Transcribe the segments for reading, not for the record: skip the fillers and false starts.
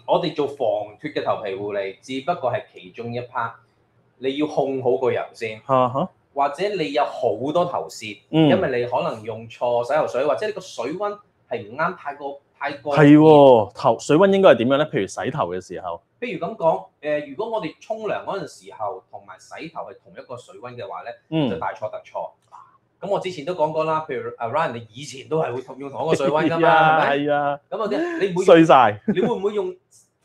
我哋做防脫嘅頭皮護理，只不過係其中一 part。你要控好個油先，或者你有好多頭屑，因為你可能用錯洗頭水，或者你個水溫係唔啱，太過。係喎，頭水溫應該係點樣咧？譬如洗頭嘅時候，譬如咁講，如果我哋沖涼嗰陣時候同埋洗頭係同一個水溫嘅話咧，就大錯特錯。咁我之前都講過啦，譬如Ryan，你以前都係會用同一個水溫㗎嘛，係咪？係啊。咁啊，你唔會衰晒。你會唔會用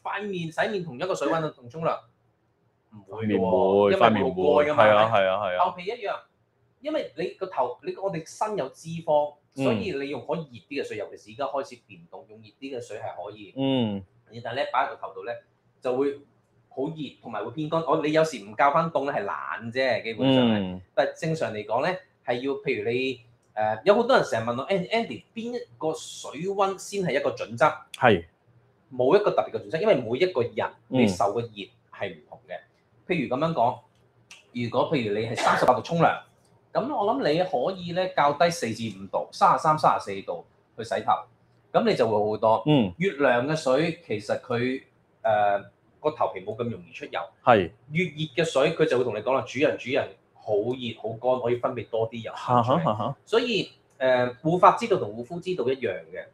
塊面洗面同一個水溫同沖涼？唔會嘅喎，因為冇蓋㗎嘛。係啊。頭皮一樣，因為你個頭，我哋身有脂肪。所以你用可以熱啲嘅水，尤其是而家開始變凍，用熱啲嘅水係可以。但係咧擺喺個頭度咧就會好熱，同埋會偏乾。你有時唔較翻凍咧係懶啫，基本上係。但係正常嚟講咧係要，譬如你有好多人成日問我 Andy 邊一個水溫先係一個準則？係冇一個特別嘅準則，因為每一個人你受嘅熱係唔同嘅。譬如咁樣講，如果譬如你係38度沖涼。咁我諗你可以咧較低4至5度，33、34度去洗頭，咁你就會好多。越涼嘅水其實佢個頭皮冇咁容易出油。係越熱嘅水佢就會同你講啦，主人好熱好乾，可以分泌多啲油。所以護髮之道同護膚之道一樣嘅，